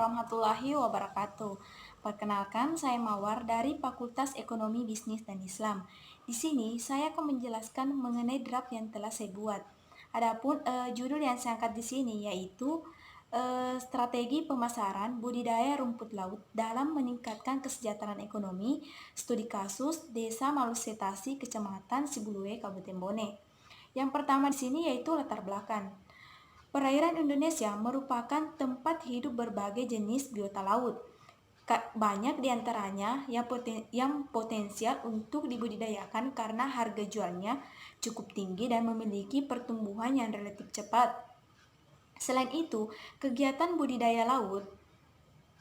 warahmatullahi wabarakatuh. Perkenalkan, saya Mawar dari Fakultas Ekonomi Bisnis dan Islam. Di sini saya akan menjelaskan mengenai draft yang telah saya buat. Adapun judul yang saya angkat di sini yaitu strategi pemasaran budidaya rumput laut dalam meningkatkan kesejahteraan ekonomi, studi kasus Desa Malusetasi, Kecamatan Sibuluwe, Kabupaten Bone. Yang pertama di sini yaitu latar belakang. Perairan Indonesia merupakan tempat hidup berbagai jenis biota laut. Banyak diantaranya yang potensial untuk dibudidayakan karena harga jualnya cukup tinggi dan memiliki pertumbuhan yang relatif cepat. Selain itu, kegiatan budidaya laut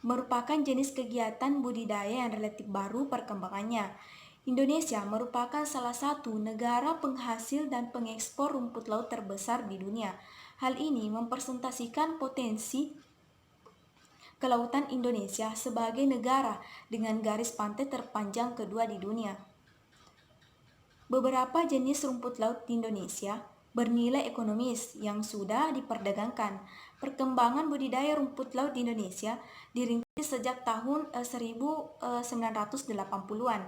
merupakan jenis kegiatan budidaya yang relatif baru perkembangannya. Indonesia merupakan salah satu negara penghasil dan pengekspor rumput laut terbesar di dunia. Hal ini mempresentasikan potensi kelautan Indonesia sebagai negara dengan garis pantai terpanjang kedua di dunia. Beberapa jenis rumput laut di Indonesia bernilai ekonomis yang sudah diperdagangkan. Perkembangan budidaya rumput laut di Indonesia dirintis sejak tahun 1980-an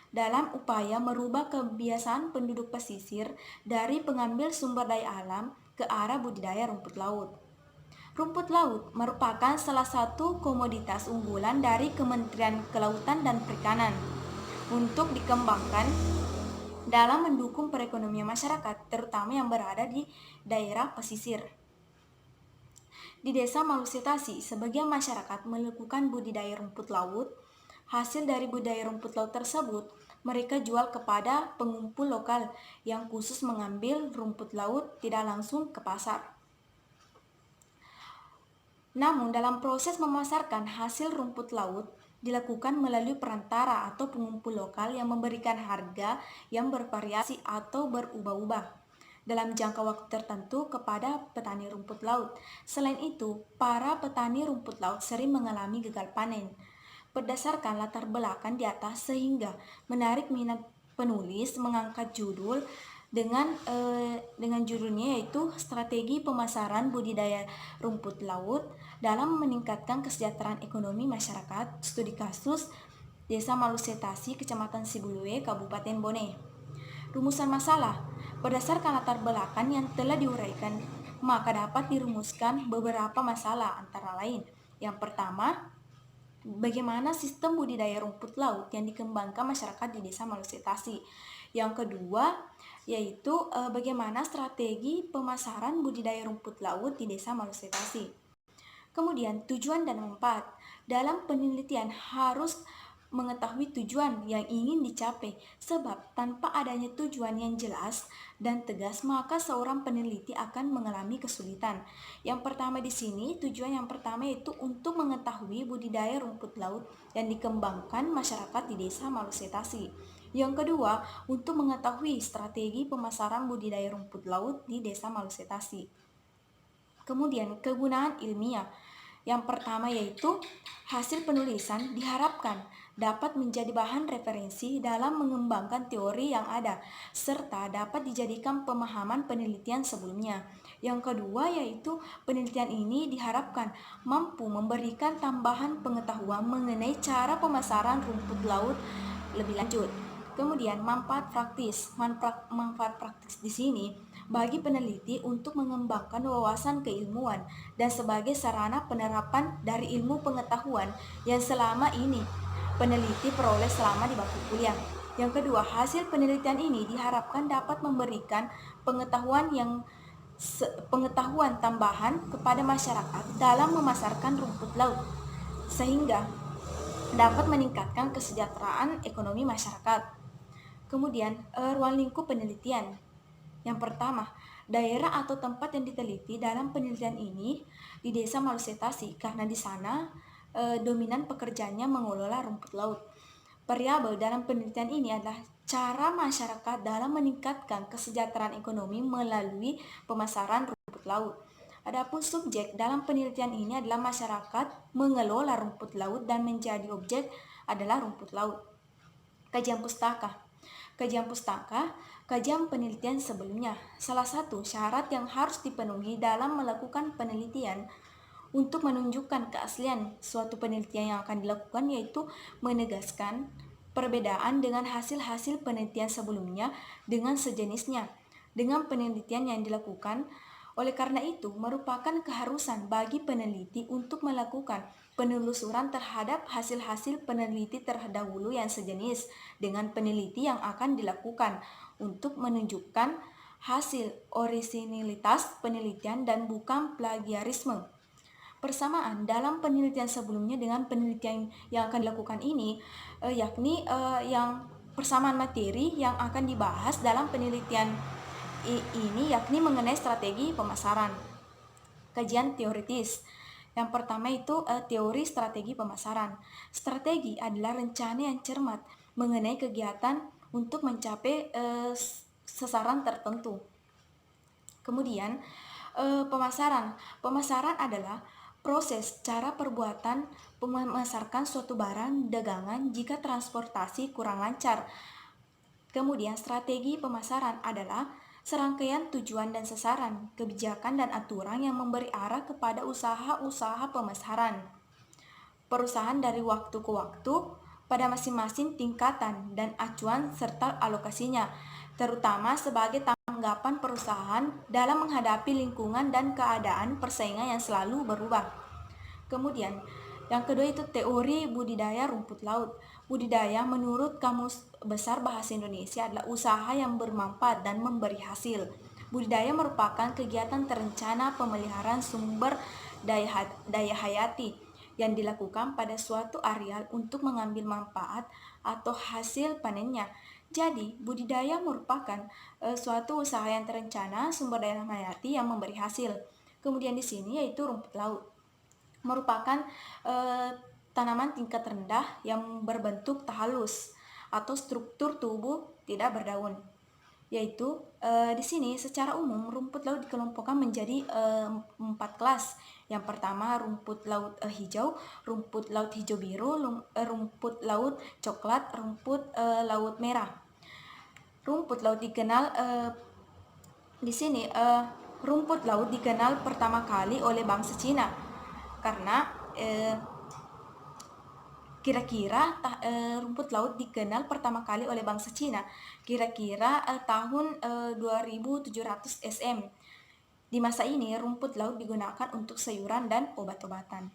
dalam upaya merubah kebiasaan penduduk pesisir dari pengambil sumber daya alam ke arah budidaya rumput laut. Rumput laut merupakan salah satu komoditas unggulan dari Kementerian Kelautan dan Perikanan untuk dikembangkan dalam mendukung perekonomian masyarakat, terutama yang berada di daerah pesisir. Di Desa Malusetasi, sebagian masyarakat melakukan budidaya rumput laut. Hasil dari budidaya rumput laut tersebut mereka jual kepada pengumpul lokal yang khusus mengambil rumput laut tidak langsung ke pasar. Namun dalam proses memasarkan hasil rumput laut dilakukan melalui perantara atau pengumpul lokal yang memberikan harga yang bervariasi atau berubah-ubah dalam jangka waktu tertentu kepada petani rumput laut. Selain itu, para petani rumput laut sering mengalami gagal panen. Berdasarkan latar belakang di atas sehingga menarik minat penulis mengangkat judul dengan judulnya yaitu Strategi Pemasaran Budidaya Rumput Laut dalam Meningkatkan Kesejahteraan Ekonomi Masyarakat, Studi Kasus Desa Malusetasi, Kecamatan Sibuluwe, Kabupaten Bone. Rumusan masalah. Berdasarkan latar belakang yang telah diuraikan, maka dapat dirumuskan beberapa masalah antara lain. Yang pertama, bagaimana sistem budidaya rumput laut yang dikembangkan masyarakat di Desa Malusetasi. Yang kedua, yaitu bagaimana strategi pemasaran budidaya rumput laut di Desa Malusetasi. Kemudian, tujuan dan manfaat. Dalam penelitian harus mengetahui tujuan yang ingin dicapai, sebab tanpa adanya tujuan yang jelas dan tegas maka seorang peneliti akan mengalami kesulitan. Yang pertama di sini, tujuan yang pertama yaitu untuk mengetahui budidaya rumput laut yang dikembangkan masyarakat di Desa Malusetasi. Yang kedua, untuk mengetahui strategi pemasaran budidaya rumput laut di Desa Malusetasi. Kemudian, kegunaan ilmiah. Yang pertama yaitu hasil penulisan diharapkan dapat menjadi bahan referensi dalam mengembangkan teori yang ada, serta dapat dijadikan pemahaman penelitian sebelumnya. Yang kedua yaitu penelitian ini diharapkan mampu memberikan tambahan pengetahuan mengenai cara pemasaran rumput laut lebih lanjut. Kemudian manfaat praktis. Manfaat praktis di sini bagi peneliti untuk mengembangkan wawasan keilmuan dan sebagai sarana penerapan dari ilmu pengetahuan yang selama ini peneliti peroleh selama di bangku kuliah. Yang kedua, hasil penelitian ini diharapkan dapat memberikan pengetahuan tambahan kepada masyarakat dalam memasarkan rumput laut sehingga dapat meningkatkan kesejahteraan ekonomi masyarakat. Kemudian, ruang lingkup penelitian. Yang pertama, daerah atau tempat yang diteliti dalam penelitian ini di Desa Malusetasi karena di sana dominan pekerjaannya mengelola rumput laut. Variabel dalam penelitian ini adalah cara masyarakat dalam meningkatkan kesejahteraan ekonomi melalui pemasaran rumput laut. Adapun subjek dalam penelitian ini adalah masyarakat mengelola rumput laut dan menjadi objek adalah rumput laut. Kajian pustaka. Kajian penelitian sebelumnya. Salah satu syarat yang harus dipenuhi dalam melakukan penelitian Untuk menunjukkan keaslian suatu penelitian yang akan dilakukan, yaitu menegaskan perbedaan dengan hasil-hasil penelitian sebelumnya dengan sejenisnya dengan penelitian yang dilakukan. Oleh karena itu, merupakan keharusan bagi peneliti untuk melakukan penelusuran terhadap hasil-hasil peneliti terdahulu yang sejenis dengan peneliti yang akan dilakukan untuk menunjukkan hasil orisinilitas penelitian dan bukan plagiarisme. Persamaan dalam penelitian sebelumnya dengan penelitian yang akan dilakukan ini, yakni yang persamaan materi yang akan dibahas dalam penelitian ini yakni mengenai strategi pemasaran. Kajian teoritis. Yang pertama itu teori strategi pemasaran. Strategi adalah rencana yang cermat mengenai kegiatan untuk mencapai sasaran tertentu. Kemudian pemasaran. Pemasaran adalah proses cara perbuatan memasarkan suatu barang dagangan jika transportasi kurang lancar. Kemudian strategi pemasaran adalah serangkaian tujuan dan sasaran, kebijakan dan aturan yang memberi arah kepada usaha-usaha pemasaran perusahaan dari waktu ke waktu pada masing-masing tingkatan dan acuan serta alokasinya, terutama sebagai tanggapan perusahaan dalam menghadapi lingkungan dan keadaan persaingan yang selalu berubah. Kemudian, yang kedua itu teori budidaya rumput laut. Budidaya menurut Kamus Besar Bahasa Indonesia adalah usaha yang bermanfaat dan memberi hasil. Budidaya merupakan kegiatan terencana pemeliharaan sumber daya hayati yang dilakukan pada suatu areal untuk mengambil manfaat atau hasil panennya. Jadi, budidaya merupakan suatu usaha yang terencana sumber daya hayati yang memberi hasil. Kemudian di sini yaitu rumput laut merupakan tanaman tingkat rendah yang berbentuk halus atau struktur tubuh tidak berdaun. Yaitu di sini secara umum rumput laut dikelompokkan menjadi 4 kelas. Yang pertama rumput laut hijau, rumput laut hijau biru, rumput laut coklat, rumput laut merah. Rumput laut dikenal di sini rumput laut dikenal pertama kali oleh bangsa Cina karena kira-kira rumput laut dikenal pertama kali oleh bangsa Cina kira-kira tahun 2700 SM. Di masa ini rumput laut digunakan untuk sayuran dan obat-obatan.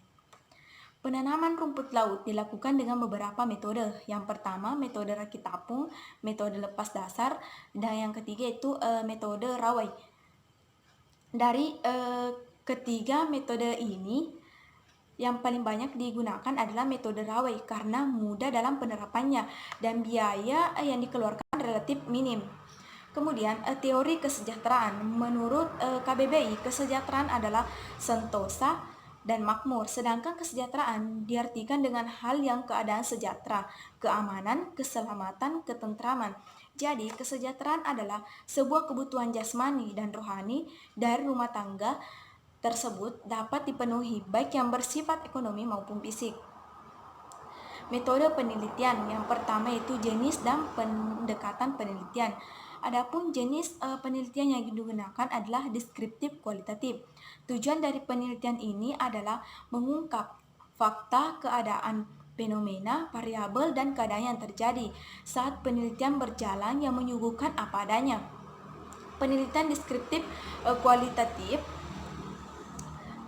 Penanaman rumput laut dilakukan dengan beberapa metode. Yang pertama metode rakit apung, metode lepas dasar, dan yang ketiga itu metode rawai. Dari ketiga metode ini, yang paling banyak digunakan adalah metode rawai karena mudah dalam penerapannya dan biaya yang dikeluarkan relatif minim. Kemudian teori kesejahteraan. Menurut KBBI, kesejahteraan adalah sentosa dan makmur, sedangkan kesejahteraan diartikan dengan hal yang keadaan sejahtera, keamanan, keselamatan, ketentraman. Jadi, kesejahteraan adalah sebuah kebutuhan jasmani dan rohani dari rumah tangga tersebut dapat dipenuhi baik yang bersifat ekonomi maupun fisik. Metode penelitian yang pertama itu jenis dan pendekatan penelitian. Adapun jenis penelitian yang digunakan adalah deskriptif kualitatif. Tujuan dari penelitian ini adalah mengungkap fakta, keadaan, fenomena, variabel, dan keadaan yang terjadi saat penelitian berjalan yang menyuguhkan apa adanya. Penelitian deskriptif kualitatif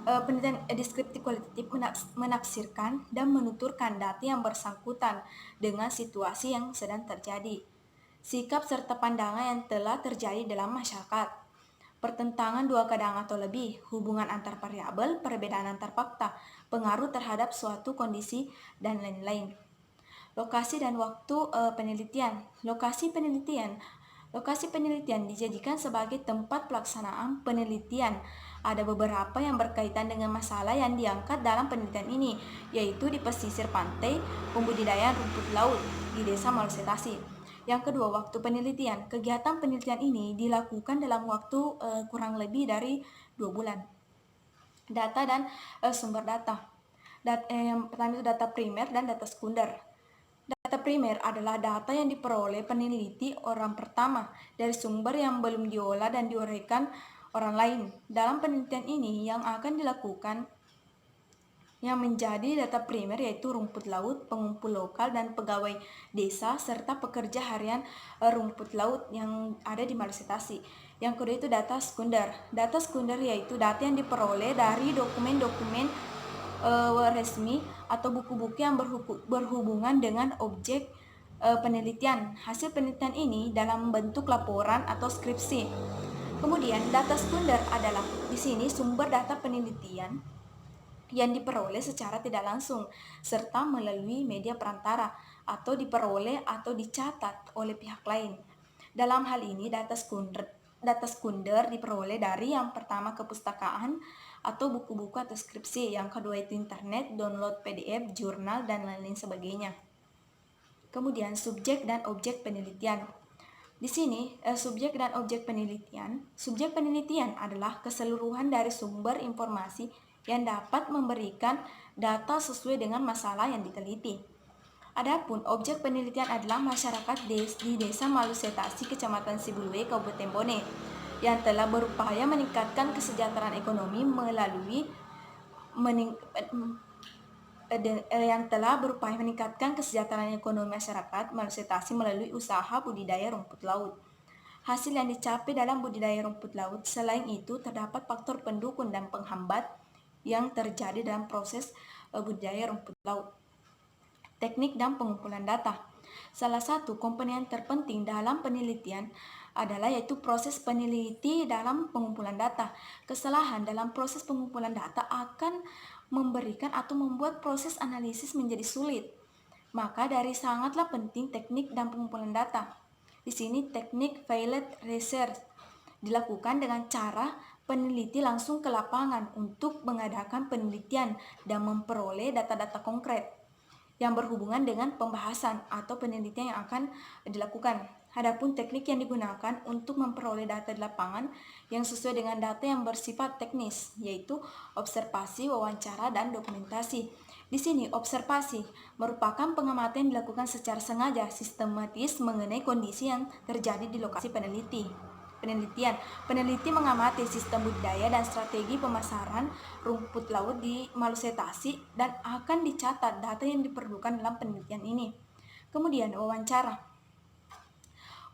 Penelitian deskriptif kualitatif menafsirkan dan menuturkan data yang bersangkutan dengan situasi yang sedang terjadi, sikap serta pandangan yang telah terjadi dalam masyarakat, pertentangan dua keadaan atau lebih, hubungan antar variabel, perbedaan antar fakta, pengaruh terhadap suatu kondisi, dan lain-lain. Lokasi dan waktu penelitian. Lokasi penelitian dijadikan sebagai tempat pelaksanaan penelitian. Ada beberapa yang berkaitan dengan masalah yang diangkat dalam penelitian ini, yaitu di pesisir pantai, pembudidayaan rumput laut di desa Malsetasi. Yang kedua, waktu penelitian. Kegiatan penelitian ini dilakukan dalam waktu kurang lebih dari 2 bulan. Data dan sumber data. Yang pertama itu data primer dan data sekunder. Data primer adalah data yang diperoleh peneliti orang pertama dari sumber yang belum diolah dan diuraikan orang lain. Dalam penelitian ini yang akan dilakukan yang menjadi data primer yaitu rumput laut, pengumpul lokal, dan pegawai desa, serta pekerja harian rumput laut yang ada di Malusetasi. Yang kedua itu data sekunder. Data sekunder yaitu data yang diperoleh dari dokumen-dokumen resmi atau buku-buku yang berhubungan dengan objek penelitian. Hasil penelitian ini dalam bentuk laporan atau skripsi. Kemudian data sekunder adalah di sini sumber data penelitian yang diperoleh secara tidak langsung serta melalui media perantara atau diperoleh atau dicatat oleh pihak lain. Dalam hal ini data sekunder diperoleh dari yang pertama kepustakaan atau buku-buku atau skripsi, yang kedua itu internet, download PDF, jurnal, dan lain-lain sebagainya. Kemudian subjek dan objek penelitian. Di sini subjek dan objek penelitian. Subjek penelitian adalah keseluruhan dari sumber informasi yang dapat memberikan data sesuai dengan masalah yang diteliti. Adapun objek penelitian adalah masyarakat di Desa Malusetasi, Kecamatan Sibulue, Kabupaten Bone, yang telah berupaya meningkatkan kesejahteraan ekonomi melalui kesejahteraan ekonomi masyarakat Malusetasi melalui usaha budidaya rumput laut. Hasil yang dicapai dalam budidaya rumput laut, selain itu terdapat faktor pendukung dan penghambat yang terjadi dalam proses budidaya rumput laut. Teknik dan pengumpulan data. Salah satu komponen terpenting dalam penelitian adalah yaitu proses peneliti dalam pengumpulan data. Kesalahan dalam proses pengumpulan data akan memberikan atau membuat proses analisis menjadi sulit. Maka dari sangatlah penting teknik dan pengumpulan data. Di sini teknik field research dilakukan dengan cara peneliti langsung ke lapangan untuk mengadakan penelitian dan memperoleh data-data konkret yang berhubungan dengan pembahasan atau penelitian yang akan dilakukan. Adapun teknik yang digunakan untuk memperoleh data di lapangan yang sesuai dengan data yang bersifat teknis, yaitu observasi, wawancara, dan dokumentasi. Di sini, observasi merupakan pengamatan yang dilakukan secara sengaja, sistematis mengenai kondisi yang terjadi di lokasi penelitian. Peneliti mengamati sistem budidaya dan strategi pemasaran rumput laut di Malusetasi dan akan dicatat data yang diperlukan dalam penelitian ini. Kemudian wawancara.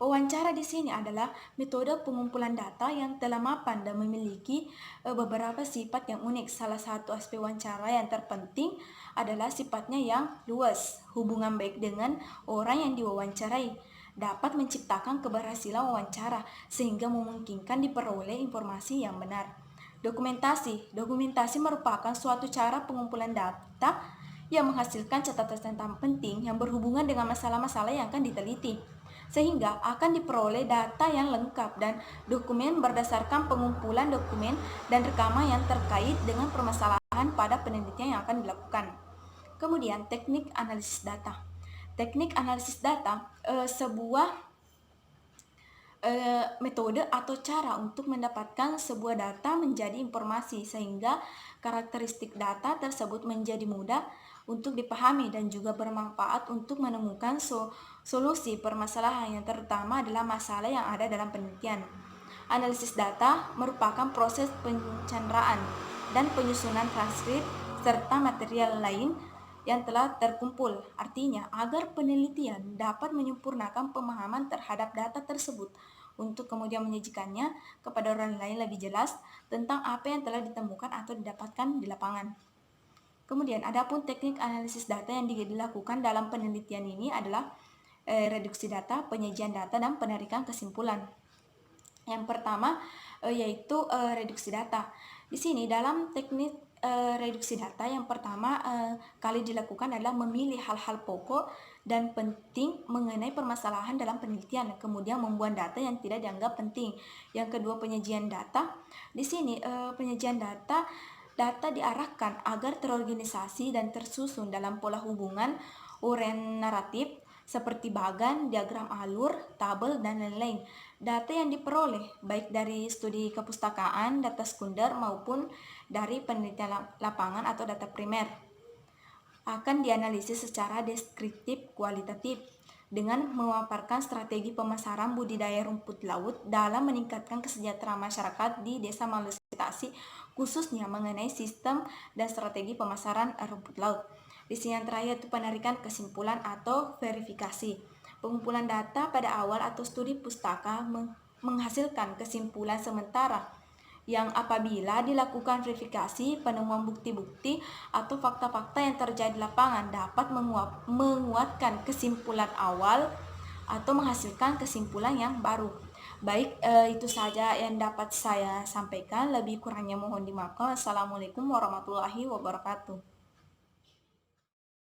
Wawancara di sini adalah metode pengumpulan data yang telah mapan dan memiliki beberapa sifat yang unik. Salah satu aspek wawancara yang terpenting adalah sifatnya yang luas. Hubungan baik dengan orang yang diwawancarai dapat menciptakan keberhasilan wawancara sehingga memungkinkan diperoleh informasi yang benar. Dokumentasi merupakan suatu cara pengumpulan data yang menghasilkan catatan penting yang berhubungan dengan masalah-masalah yang akan diteliti, sehingga akan diperoleh data yang lengkap dan dokumen berdasarkan pengumpulan dokumen dan rekaman yang terkait dengan permasalahan pada penelitian yang akan dilakukan. Kemudian teknik analisis data. Teknik analisis data sebuah metode atau cara untuk mendapatkan sebuah data menjadi informasi sehingga karakteristik data tersebut menjadi mudah untuk dipahami dan juga bermanfaat untuk menemukan solusi permasalahan yang terutama adalah masalah yang ada dalam penelitian. Analisis data merupakan proses pencanderaan dan penyusunan transkrip serta material lain yang telah terkumpul. Artinya, agar penelitian dapat menyempurnakan pemahaman terhadap data tersebut untuk kemudian menyajikannya kepada orang lain lebih jelas tentang apa yang telah ditemukan atau didapatkan di lapangan. Kemudian, adapun teknik analisis data yang dilakukan dalam penelitian ini adalah reduksi data, penyajian data, dan penarikan kesimpulan. Yang pertama yaitu reduksi data. Di sini dalam teknik reduksi data yang pertama kali dilakukan adalah memilih hal-hal pokok dan penting mengenai permasalahan dalam penelitian, kemudian membuat data yang tidak dianggap penting. Yang kedua, penyajian data. Di sini penyajian data diarahkan agar terorganisasi dan tersusun dalam pola hubungan uraian naratif seperti bagan, diagram alur, tabel, dan lain-lain. Data yang diperoleh baik dari studi kepustakaan, data sekunder, maupun dari penelitian lapangan atau data primer akan dianalisis secara deskriptif kualitatif dengan memaparkan strategi pemasaran budidaya rumput laut dalam meningkatkan kesejahteraan masyarakat di Desa Malusetasi, khususnya mengenai sistem dan strategi pemasaran rumput laut. Di sini yang terakhir itu penarikan kesimpulan atau verifikasi. Pengumpulan data pada awal atau studi pustaka menghasilkan kesimpulan sementara yang apabila dilakukan verifikasi, penemuan bukti-bukti atau fakta-fakta yang terjadi di lapangan dapat menguatkan kesimpulan awal atau menghasilkan kesimpulan yang baru. Baik, itu saja yang dapat saya sampaikan. Lebih kurangnya mohon dimaafkan. Assalamualaikum warahmatullahi wabarakatuh.